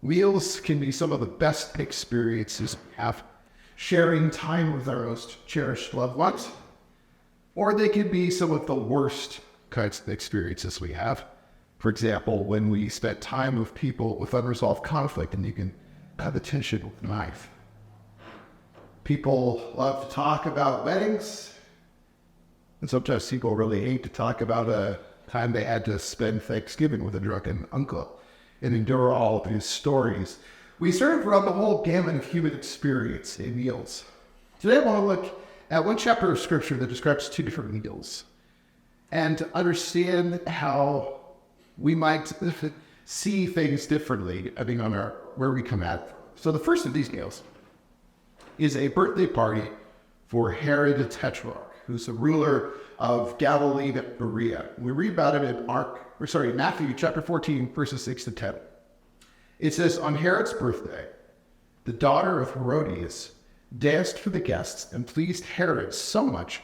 Meals can be some of the best experiences we have, sharing time with our most cherished loved ones, or they can be some of the worst kinds of experiences we have. For example, when we spend time with people with unresolved conflict and you can cut the tension with a knife. People love to talk about weddings, and sometimes people really hate to talk about a time they had to spend Thanksgiving with a drunken uncle and endure all of his stories. We sort of run the whole gamut of human experience in meals. Today I want to look at one chapter of scripture that describes two different meals and understand how we might see things differently depending on where we come at. So the first of these meals is a birthday party for Herod the Tetrarch, who's the ruler of Galilee and Perea. We read about it in Matthew chapter 14, verses 6 to 10. It says, on Herod's birthday, the daughter of Herodias danced for the guests and pleased Herod so much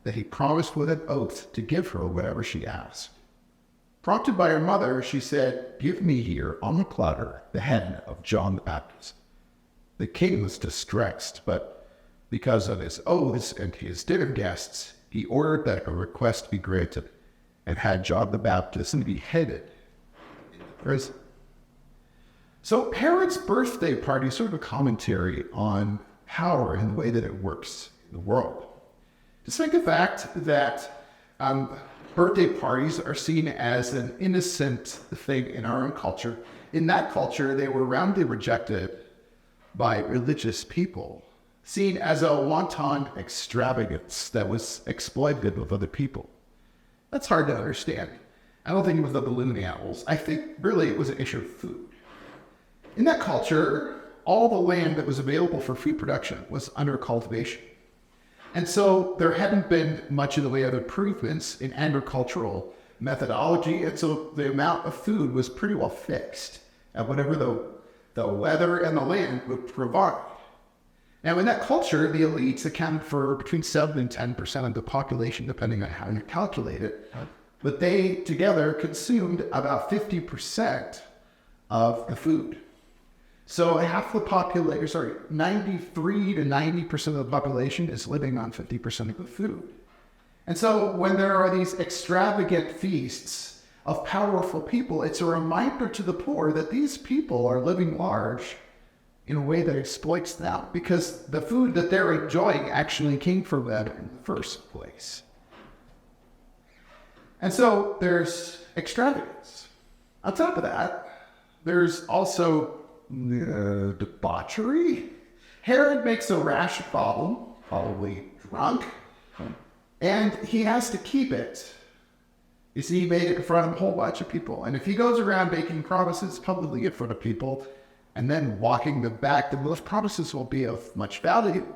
that he promised with an oath to give her whatever she asked. Prompted by her mother, she said, give me here on the platter the head of John the Baptist. The king was distressed, but because of his oaths and his dinner guests, he ordered that her request be granted and had John the Baptist beheaded in the prison. So Herod's birthday party is sort of a commentary on power and the way that it works in the world. Despite the fact that birthday parties are seen as an innocent thing in our own culture, in that culture they were roundly rejected by religious people, seen as a wanton extravagance that was exploited with other people. That's hard to understand. I don't think it was the balloon animals. I think really it was an issue of food. In that culture, all the land that was available for food production was under cultivation. And so there hadn't been much in the way of improvements in agricultural methodology, and so the amount of food was pretty well fixed at whatever the weather and the land would provide. Now, in that culture, the elites accounted for between 7 and 10% of the population, depending on how you calculate it. But they together consumed about 50% of the food. So half the population, 93 to 90% of the population is living on 50% of the food. And so when there are these extravagant feasts of powerful people, it's a reminder to the poor that these people are living large in a way that exploits them, because the food that they're enjoying actually came from them in the first place. And so there's extravagance. On top of that, there's also debauchery. Herod makes a rash problem, probably drunk, and he has to keep it. You see, he made it in front of a whole bunch of people. And if he goes around making promises publicly in front of people and then walking them back, then those promises will be of much value.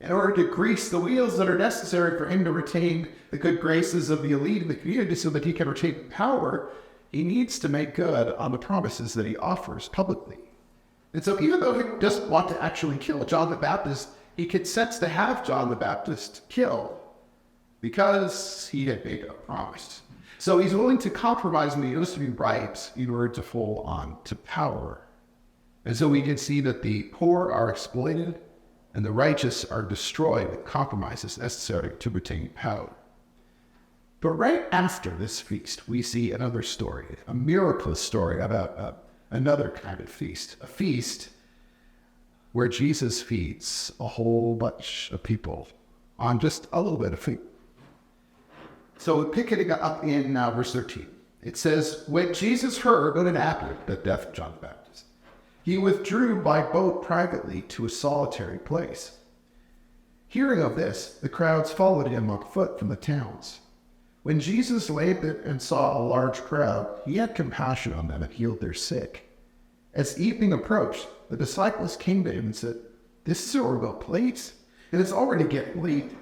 In order to grease the wheels that are necessary for him to retain the good graces of the elite in the community so that he can retain power, he needs to make good on the promises that he offers publicly. And so even though he doesn't want to actually kill John the Baptist, he consents to have John the Baptist killed because he had made a promise. So he's willing to compromise and use bribes in order to hold on to power. And so we can see that the poor are exploited and the righteous are destroyed with compromises necessary to retain power. But right after this feast, we see another story, a miraculous story about another kind of feast, a feast where Jesus feeds a whole bunch of people on just a little bit of food. So pick it up in verse 13. It says, when Jesus heard what had happened, the death of John the Baptist, he withdrew by boat privately to a solitary place. Hearing of this, the crowds followed him on foot from the towns. When Jesus landed and saw a large crowd, he had compassion on them and healed their sick. As evening approached, the disciples came to him and said, this is a remote place, and it's already getting late.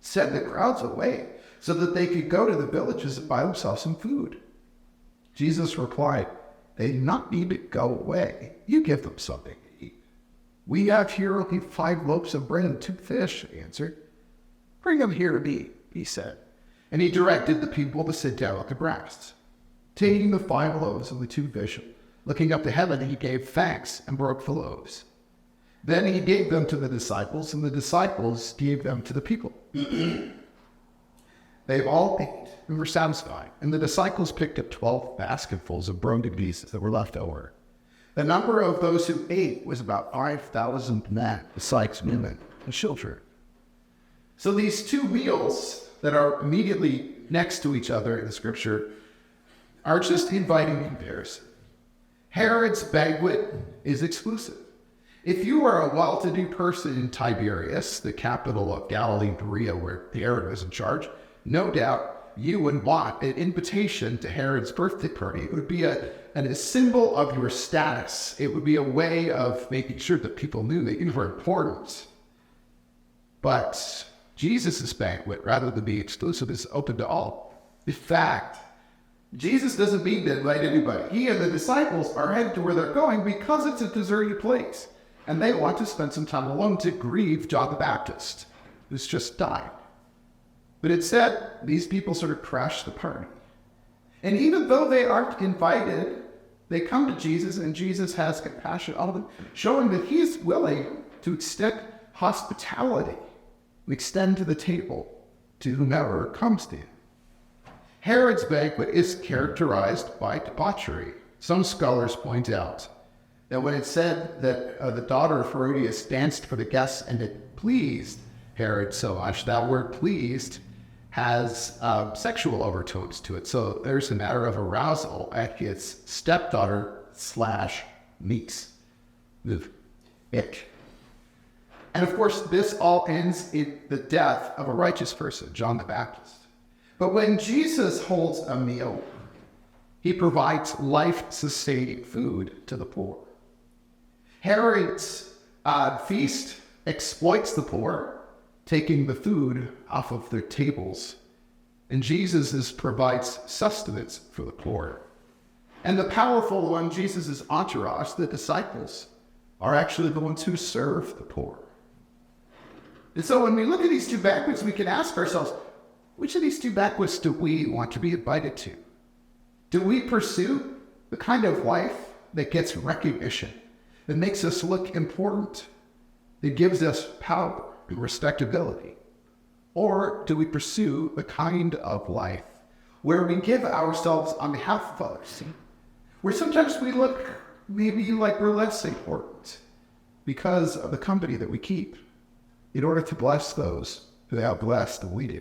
Send the crowds away so that they could go to the villages and buy themselves some food. Jesus replied, they do not need to go away. You give them something to eat. We have here only 5 loaves of bread and 2 fish, he answered. Bring them here to me, he said. And he directed the people to sit down at the grass. Taking the 5 loaves and the 2 fish, Looking up to heaven, he gave thanks and broke the loaves. Then he gave them to the disciples, and the disciples gave them to the people. They all ate and were satisfied, and the disciples picked up 12 basketfuls of broken pieces that were left over. The number of those who ate was about 5,000 men, besides women and children. So these two meals that are immediately next to each other in the scripture are just inviting comparison. Herod's banquet is exclusive. If you are a well-to-do person in Tiberias, the capital of Galilee, Perea, where Herod was in charge, no doubt you would want an invitation to Herod's birthday party. It would be a symbol of your status. It would be a way of making sure that people knew that you were important. But Jesus' banquet, rather than be exclusive, is open to all. In fact, Jesus doesn't mean to invite anybody. He and the disciples are headed to where they're going because it's a deserted place. And they want to spend some time alone to grieve John the Baptist, who's just died. But instead, these people sort of crash the party. And even though they aren't invited, they come to Jesus, and Jesus has compassion on them, showing that he's willing to extend hospitality, extend to the table to whomever comes to him. Herod's banquet is characterized by debauchery. Some scholars point out that when it said that the daughter of Herodias danced for the guests and it pleased Herod so much, that word pleased has sexual overtones to it. So there's a matter of arousal at his stepdaughter / niece. Ick. And of course, this all ends in the death of a righteous person, John the Baptist. But when Jesus holds a meal, he provides life-sustaining food to the poor. Herod's feast exploits the poor, taking the food off of their tables. And Jesus provides sustenance for the poor. And the powerful one, Jesus' entourage, the disciples, are actually the ones who serve the poor. And so when we look at these two banquets, we can ask ourselves, which of these two banquets do we want to be invited to? Do we pursue the kind of life that gets recognition, that makes us look important, that gives us power and respectability? Or do we pursue the kind of life where we give ourselves on behalf of others, where sometimes we look maybe like we're less important because of the company that we keep in order to bless those who are blessed than we do?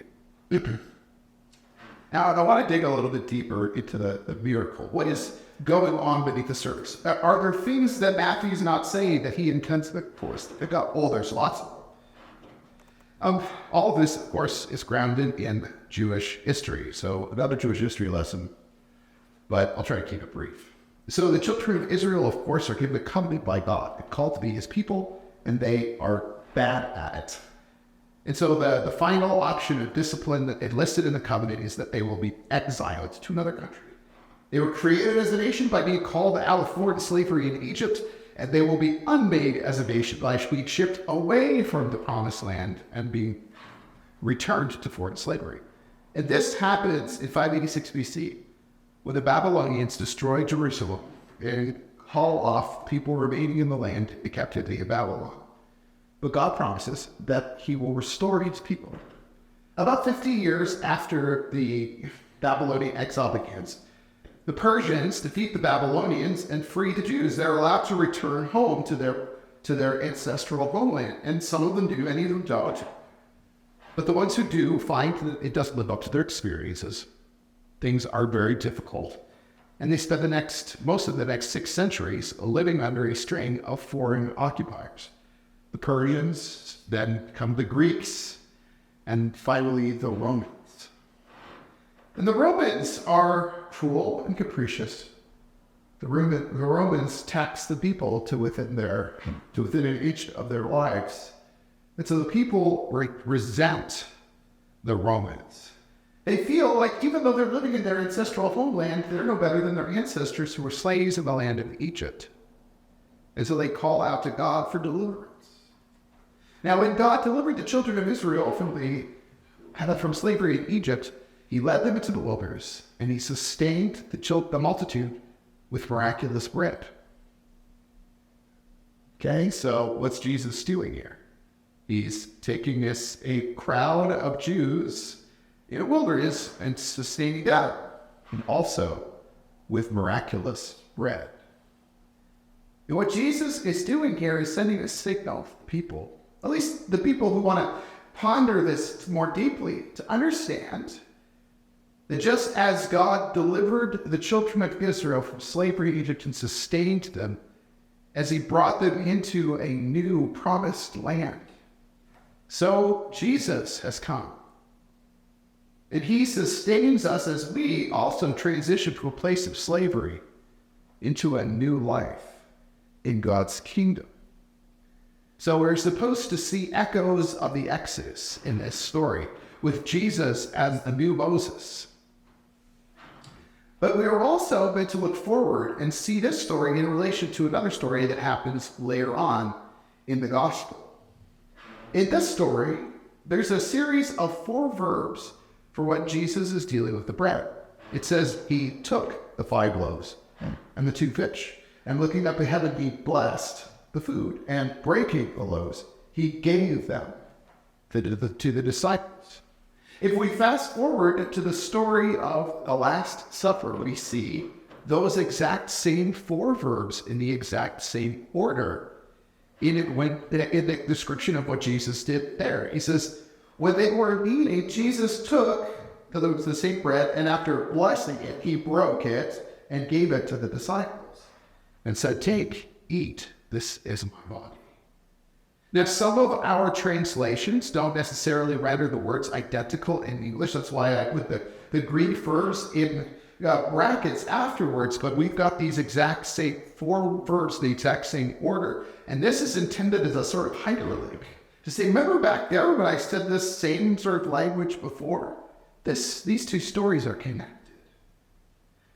Now, I want to dig a little bit deeper into the miracle. What is going on beneath the surface? Are there things that Matthew's not saying that he intends for us to pick up? Oh, there's lots of them. All of this, of course, is grounded in Jewish history. So another Jewish history lesson, but I'll try to keep it brief. So the children of Israel, of course, are given a covenant by God. They're called to be his people, and they are bad at it. And so the final option of discipline that enlisted in the covenant is that they will be exiled to another country. They were created as a nation by being called out of foreign slavery in Egypt, and they will be unmade as a nation by being shipped away from the promised land and being returned to foreign slavery. And this happens in 586 BC, when the Babylonians destroy Jerusalem and haul off people remaining in the land in captivity of Babylon. But God promises that he will restore his people. About 50 years after the Babylonian exile begins, the Persians defeat the Babylonians and free the Jews. They're allowed to return home to their ancestral homeland, and some of them do, many of them don't. But the ones who do find that it doesn't live up to their experiences. Things are very difficult. And they spend most of the next 6 centuries living under a string of foreign occupiers. The Persians, then come the Greeks, and finally the Romans. And the Romans are cruel and capricious. The Romans tax the people to within an inch of their lives. And so the people resent the Romans. They feel like even though they're living in their ancestral homeland, they're no better than their ancestors who were slaves in the land of Egypt. And so they call out to God for deliverance. Now, when God delivered the children of Israel from slavery in Egypt, he led them into the wilderness, and he sustained the multitude with miraculous bread. Okay, so what's Jesus doing here? He's taking a crowd of Jews in a wilderness and sustaining that, and also with miraculous bread. And what Jesus is doing here is sending a signal to people, at least the people who want to ponder this more deeply, to understand that just as God delivered the children of Israel from slavery in Egypt and sustained them, as he brought them into a new promised land, so Jesus has come. And he sustains us as we also transition from a place of slavery into a new life in God's kingdom. So we're supposed to see echoes of the Exodus in this story, with Jesus as the new Moses. But we are also meant to look forward and see this story in relation to another story that happens later on in the gospel. In this story, there's a series of 4 verbs for what Jesus is dealing with the bread. It says he took the 5 loaves and the 2 fish, and looking up to heaven, he blessed the food, and breaking the loaves, he gave them to the disciples. If we fast forward to the story of the Last Supper, we see those exact same 4 verbs in the exact same order in the description of what Jesus did there. He says, when they were eating, Jesus took the same bread, and after blessing it, he broke it and gave it to the disciples and said, "Take, eat, this is my body." Now, some of our translations don't necessarily render the words identical in English. That's why I put the Greek verbs in brackets afterwards, but we've got these exact same 4 verbs, the exact same order. And this is intended as a sort of hyperlink to say, remember back there when I said this same sort of language before? These 2 stories are connected.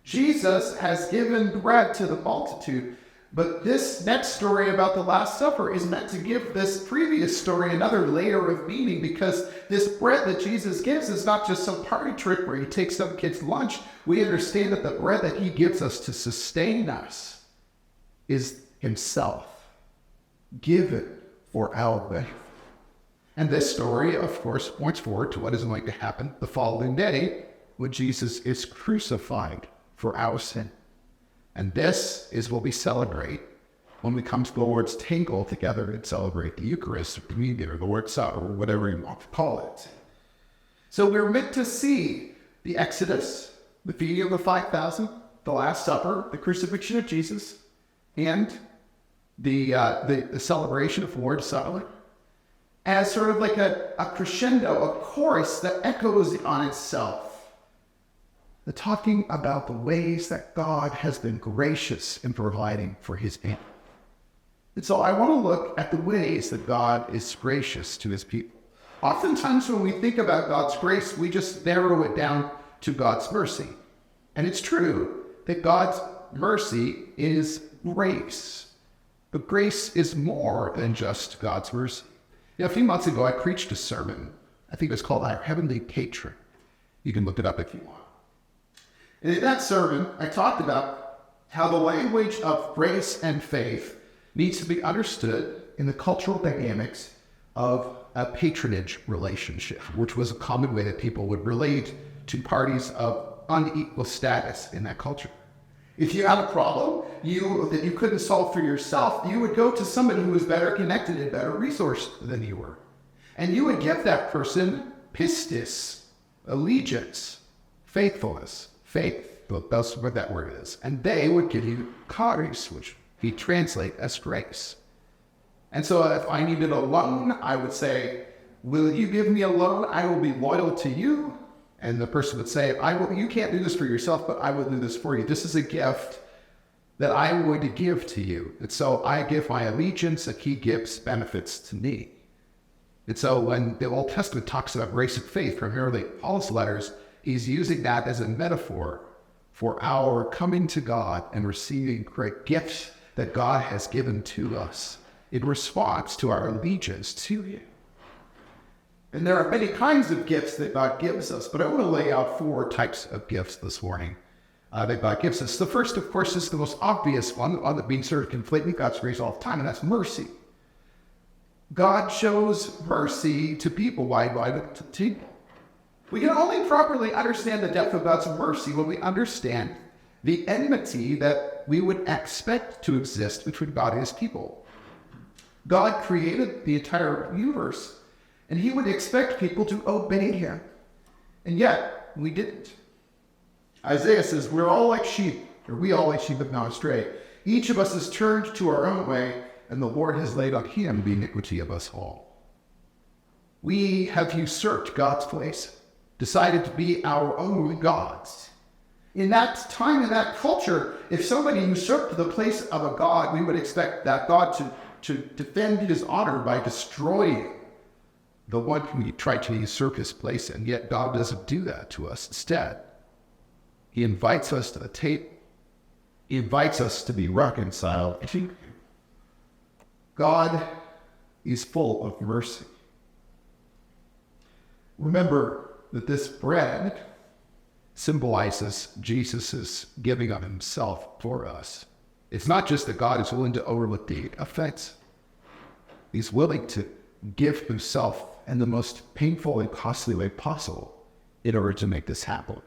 Jesus has given bread to the multitude, but this next story about the Last Supper is meant to give this previous story another layer of meaning, because this bread that Jesus gives is not just some party trick where he takes some kid's lunch. We understand that the bread that he gives us to sustain us is himself, given for our benefit. And this story, of course, points forward to what is going to happen the following day when Jesus is crucified for our sin. And this is what we celebrate when we come to the Lord's table together and celebrate the Eucharist or communion or the Lord's Supper or whatever you want to call it. So we're meant to see the Exodus, the feeding of the 5,000, the Last Supper, the crucifixion of Jesus, and the celebration of the Lord's Supper as sort of like a crescendo, a chorus that echoes on itself. The talking about the ways that God has been gracious in providing for his people. And so I want to look at the ways that God is gracious to his people. Oftentimes when we think about God's grace, we just narrow it down to God's mercy. And it's true that God's mercy is grace. But grace is more than just God's mercy. A few months ago, I preached a sermon. I think it was called Our Heavenly Patron. You can look it up if you want. And in that sermon, I talked about how the language of grace and faith needs to be understood in the cultural dynamics of a patronage relationship, which was a common way that people would relate to parties of unequal status in that culture. If you had a problem that you couldn't solve for yourself, you would go to somebody who was better connected and better resourced than you were. And you would give that person pistis, allegiance, faithfulness, faith. That's what that word is. And they would give you charis, which we translate as grace. And so if I needed a loan, I would say, will you give me a loan? I will be loyal to you. And the person would say, you can't do this for yourself, but I will do this for you. This is a gift that I would give to you. And so I give my allegiance, and he gives benefits to me. And so when the Old Testament talks about grace and faith, primarily Paul's letters, he's using that as a metaphor for our coming to God and receiving great gifts that God has given to us in response to our allegiance to him. And there are many kinds of gifts that God gives us, but I want to lay out 4 types of gifts this morning that God gives us. The first, of course, is the most obvious one, the one that being sort of conflating God's grace all the time, and that's mercy. God shows mercy to people. Why to people? We can only properly understand the depth of God's mercy when we understand the enmity that we would expect to exist between God and his people. God created the entire universe, and he would expect people to obey him. And yet, we didn't. Isaiah says, we all like sheep have gone astray. Each of us has turned to our own way, and the Lord has laid on him the iniquity of us all. We have usurped God's place, decided to be our own gods. In that time, in that culture, if somebody usurped the place of a god, we would expect that God to defend his honor by destroying the one who tried to usurp his place, and yet God doesn't do that to us. Instead, he invites us to the table. He invites us to be reconciled. God is full of mercy. Remember that this bread symbolizes Jesus' giving of himself for us. It's not just that God is willing to overlook the offense. He's willing to give himself in the most painful and costly way possible in order to make this happen.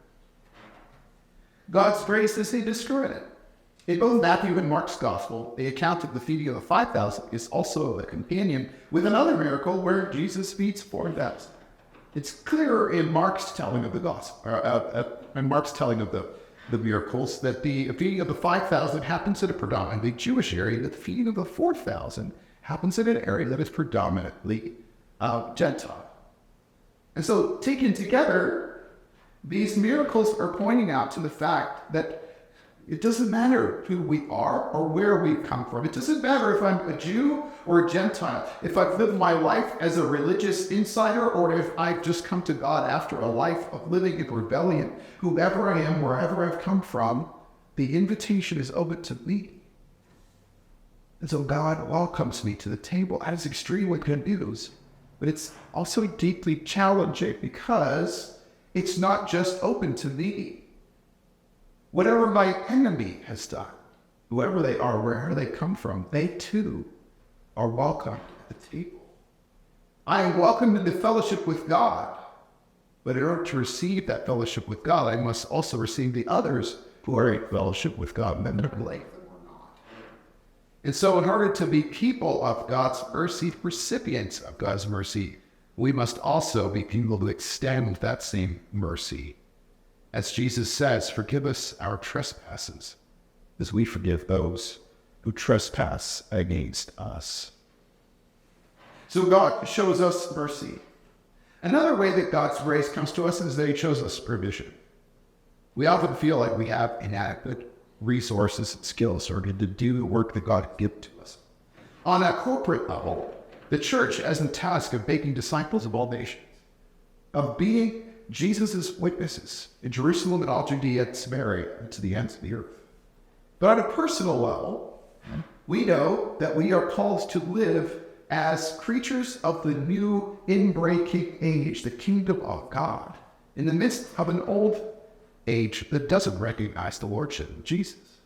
God's grace is indiscriminate. In both Matthew and Mark's gospel, the account of the feeding of the 5,000 is also a companion with another miracle where Jesus feeds 4,000. It's clearer in Mark's telling of the gospel, and Mark's telling of the miracles, that the feeding of the 5,000 happens in a predominantly Jewish area, that the feeding of the 4,000 happens in an area that is predominantly Gentile. And so, taken together, these miracles are pointing out to the fact that it doesn't matter who we are or where we come from. It doesn't matter if I'm a Jew or a Gentile, if I've lived my life as a religious insider or if I've just come to God after a life of living in rebellion. Whoever I am, wherever I've come from, the invitation is open to me. And so God welcomes me to the table. That is extremely good news. But it's also deeply challenging because it's not just open to me. Whatever my enemy has done, whoever they are, wherever they come from, they too are welcome at the table. I am welcome into fellowship with God, but in order to receive that fellowship with God, I must also receive the others who are in fellowship with God, and then relate them or not. And so in order to be people of God's mercy, recipients of God's mercy, we must also be people who extend that same mercy. As Jesus says, forgive us our trespasses, as we forgive those who trespass against us. So God shows us mercy. Another way that God's grace comes to us is that he shows us provision. We often feel like we have inadequate resources and skills in order to do the work that God gives to us. On a corporate level, the church has the task of making disciples of all nations, of being Jesus' witnesses in Jerusalem and all Judea and Samaria and to the ends of the earth. But on a personal level, we know that we are called to live as creatures of the new inbreaking age, the kingdom of God, in the midst of an old age that doesn't recognize the lordship of Jesus.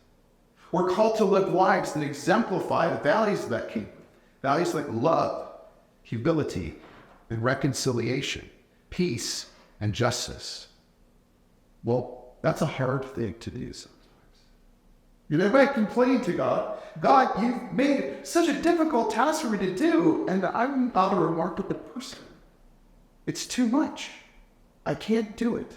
We're called to live lives that exemplify the values of that kingdom, values like love, humility, and reconciliation, peace, and justice. Well, that's a hard thing to do sometimes. You know, I might complain to God, God, you've made it such a difficult task for me to do, and I'm not a remarkable person. It's too much. I can't do it.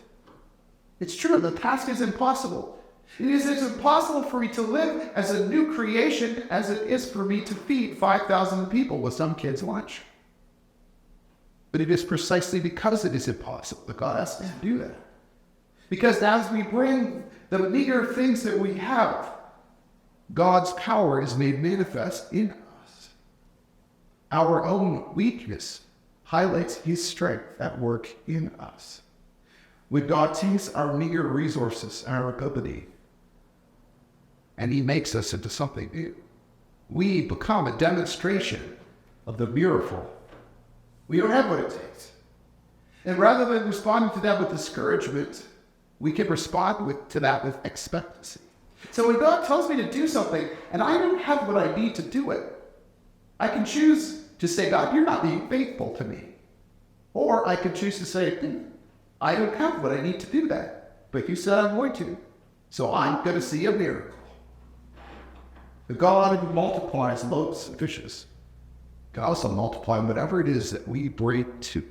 It's true, the task is impossible. It is as impossible for me to live as a new creation as it is for me to feed 5,000 people with some kid's lunch. But it is precisely because it is impossible that God asks us to do that. Because as we bring the meager things that we have, God's power is made manifest in us. Our own weakness highlights his strength at work in us. When God takes our meager resources, our ability, and he makes us into something new, we become a demonstration of the miracle. We don't have what it takes. And rather than responding to that with discouragement, we can respond to that with expectancy. So when God tells me to do something and I don't have what I need to do it, I can choose to say, God, you're not being faithful to me. Or I can choose to say, I don't have what I need to do that, but you said I'm going to. So I'm going to see a miracle. The God who multiplies loaves and fishes can also multiply whatever it is that we bring to you.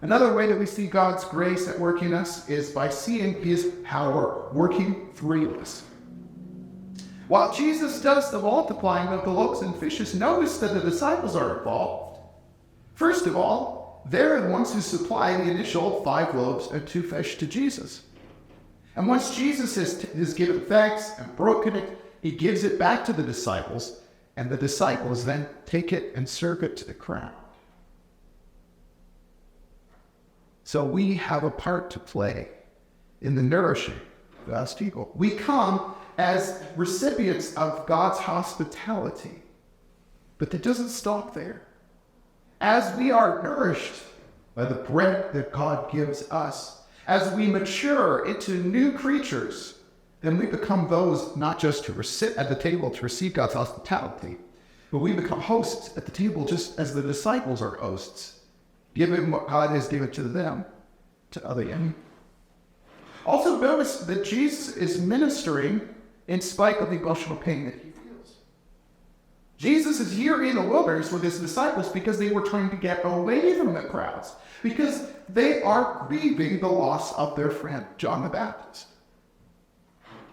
Another way that we see God's grace at work in us is by seeing his power working through us. While Jesus does the multiplying of the loaves and fishes, notice that the disciples are involved. First of all, they're the ones who supply the initial 5 loaves and 2 fish to Jesus. And once Jesus has given thanks and broken it, he gives it back to the disciples, and the disciples then take it and serve it to the crowd. So we have a part to play in the nourishing of God's people. We come as recipients of God's hospitality, but that doesn't stop there. As we are nourished by the bread that God gives us, as we mature into new creatures, then we become those not just to sit at the table to receive God's hospitality, but we become hosts at the table just as the disciples are hosts, giving what God has given to them to other men. Also notice that Jesus is ministering in spite of the emotional pain that he feels. Jesus is here in the wilderness with his disciples because they were trying to get away from the crowds, because they are grieving the loss of their friend, John the Baptist.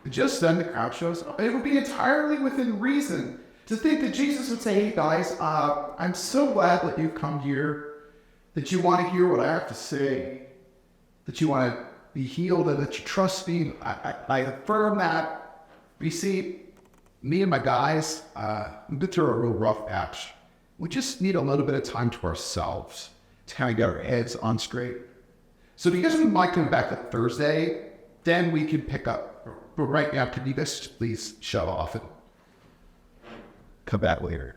Just then the crowd shows up. It would be entirely within reason to think that Jesus would say, hey guys, I'm so glad that you've come here, that you want to hear what I have to say, that you want to be healed and that you trust me. I affirm that. You see, me and my guys, we've been through a real rough patch. We just need a little bit of time to ourselves to kind of get our heads on straight. So because we might come back to Thursday, then we can pick up. But right now, can you guys please shut off and come back later?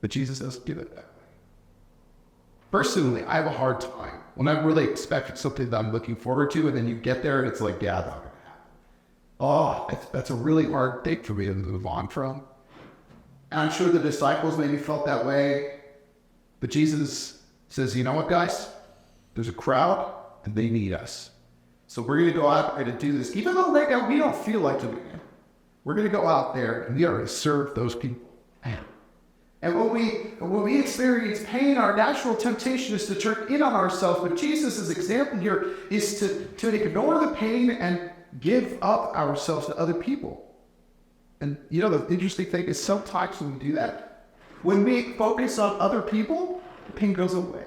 But Jesus doesn't give it that way. Personally, I have a hard time when I'm really expecting something that I'm looking forward to, and then you get there and it's like, yeah, that's not gonna happen. Oh, that's a really hard thing for me to move on from. And I'm sure the disciples maybe felt that way. But Jesus says, you know what, guys? There's a crowd and they need us. So we're going to go out there to do this. Even though right now we don't feel like doing it, we're going to go out there and we are going to serve those people. And when we experience pain, our natural temptation is to turn in on ourselves. But Jesus' example here is to ignore the pain and give up ourselves to other people. And you know, the interesting thing is sometimes when we do that, when we focus on other people, the pain goes away.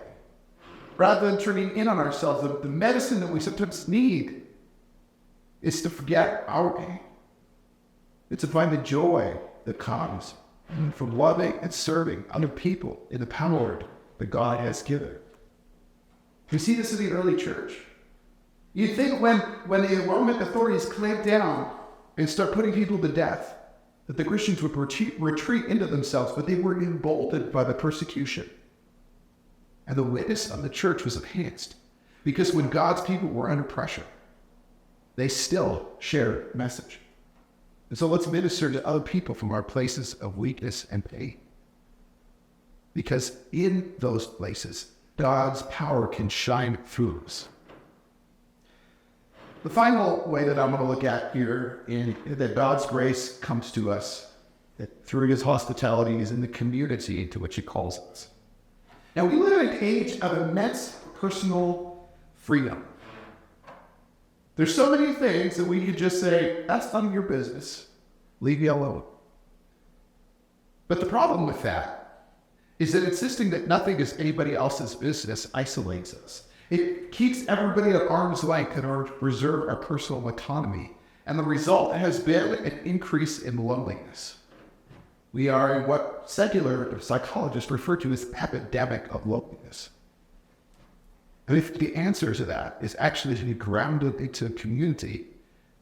Rather than turning in on ourselves, the medicine that we sometimes need is to forget our pain. It's to find the joy that comes from loving and serving other people in the power that God has given. You see this in the early church. You think when the Roman authorities clamped down and start putting people to death, that the Christians would retreat into themselves, but they were emboldened by the persecution. And the witness of the church was enhanced, because when God's people were under pressure, they still shared the message. And so let's minister to other people from our places of weakness and pain. Because in those places, God's power can shine through us. The final way that I'm going to look at here is that God's grace comes to us through his hospitality is in the community to which he calls us. Now, we live in an age of immense personal freedom. There's so many things that we could just say, that's none of your business. Leave me alone. But the problem with that is that insisting that nothing is anybody else's business isolates us. It keeps everybody at arm's length in order to preserve our personal autonomy. And the result has been an increase in loneliness. We are in what secular psychologists refer to as epidemic of loneliness. And if the answer to that is actually to be grounded into a community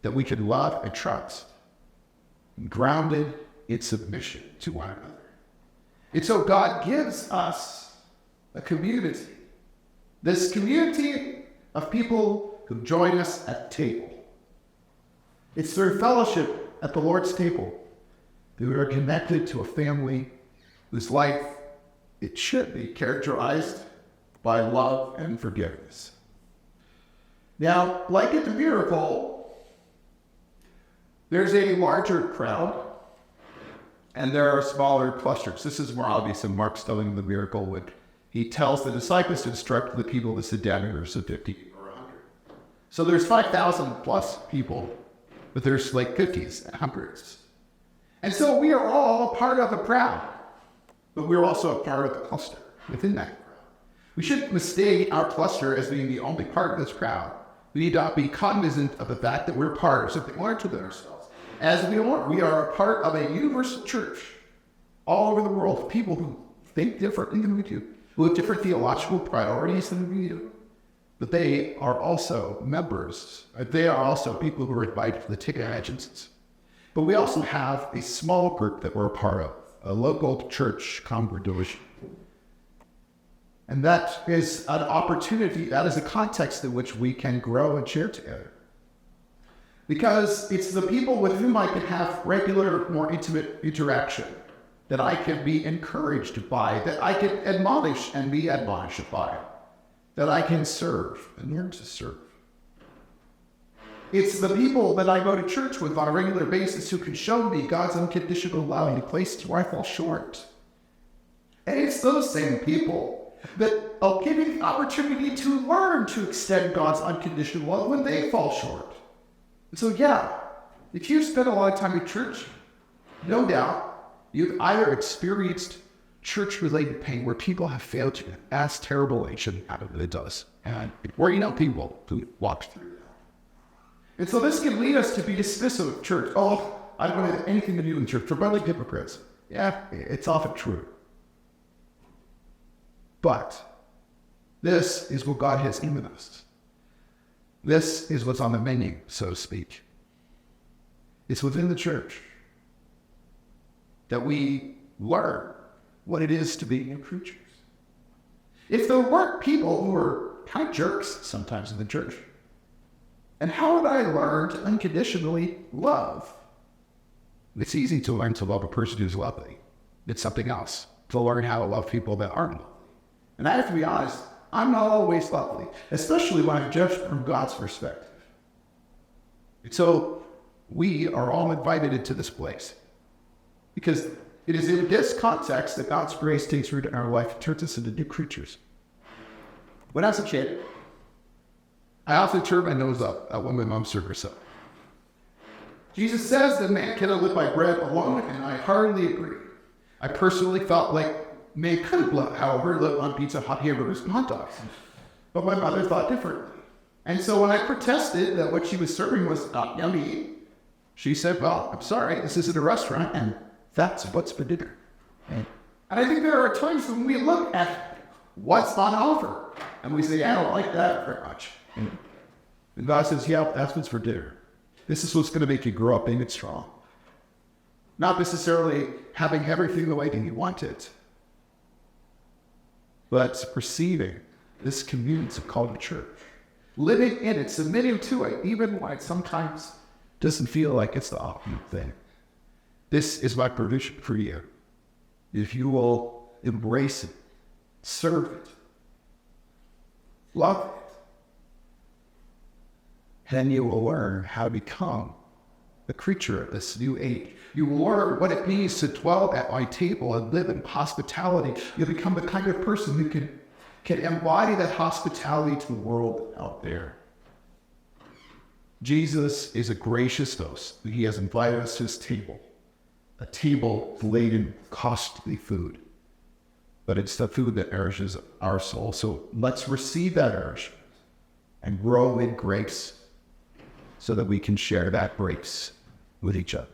that we can love and trust, grounded in submission to one another. And so God gives us a community. This community of people who join us at the table. It's through fellowship at the Lord's table that we are connected to a family whose life, it should be characterized by love and forgiveness. Now, like at the miracle, there's a larger crowd and there are smaller clusters. This is more obvious in Mark's telling the miracle when he tells the disciples to instruct the people to sit down in groups of 50 or 100. So there's 5,000 plus people, but there's like 50s and hundreds. And so we are all a part of the crowd, but we're also a part of the cluster within that crowd. We shouldn't mistake our cluster as being the only part of this crowd. We need to be cognizant of the fact that we're part of something larger than ourselves. As we are a part of a universal church all over the world, people who think differently than we do, who have different theological priorities than we do. But they are also members. They are also people who are invited to the ticket agencies. But we also have a small group that we're a part of, a local church congregation. And that is an opportunity, that is a context in which we can grow and share together. Because it's the people with whom I can have regular, more intimate interaction, that I can be encouraged by, that I can admonish and be admonished by, that I can serve and learn to serve. It's the people that I go to church with on a regular basis who can show me God's unconditional love in places where I fall short. And it's those same people that I'll give you the opportunity to learn to extend God's unconditional love when they fall short. And so yeah, if you spend a lot of time in church, no doubt you've either experienced church-related pain where people have failed you, as terrible it shouldn't happen, but it does. And where you know people who walk through that. And so this can lead us to be dismissive of church. Oh, I don't have anything to do with church. We're like hypocrites. Yeah, it's often true. But this is what God has given us. This is what's on the menu, so to speak. It's within the church that we learn what it is to be preachers. If there weren't people who were kind of jerks sometimes in the church, and how would I learn to unconditionally love? It's easy to learn to love a person who's lovely. It's something else to learn how to love people that aren't lovely. And I have to be honest, I'm not always lovely, especially when I'm judged from God's perspective. And so we are all invited into this place because it is in this context that God's grace takes root in our life and turns us into new creatures. When I was a kid, I often turn my nose up at when my mom served herself. Jesus says that man cannot live by bread alone, and I heartily agree. I personally felt like man could, however, live on pizza, hot hamburgers, and hot dogs. But my mother thought differently. And so when I protested that what she was serving was not yummy, she said, well, I'm sorry, this isn't a restaurant, and that's what's for dinner. And I think there are times when we look at what's on offer, and we say, I don't like that very much. And God says, yeah, that's what's for dinner. This is what's going to make you grow up being strong. Not necessarily having everything the way that you want it, but perceiving this community called the church. Living in it, submitting to it, even when it sometimes doesn't feel like it's the optimal thing. This is my provision for you. If you will embrace it, serve it, love it, then you will learn how to become a creature of this new age. You will learn what it means to dwell at my table and live in hospitality. You'll become the kind of person who can embody that hospitality to the world out there. Jesus is a gracious host. He has invited us to his table, a table laden with costly food. But it's the food that nourishes our soul. So let's receive that nourishment and grow in grace so that we can share that grace with each other.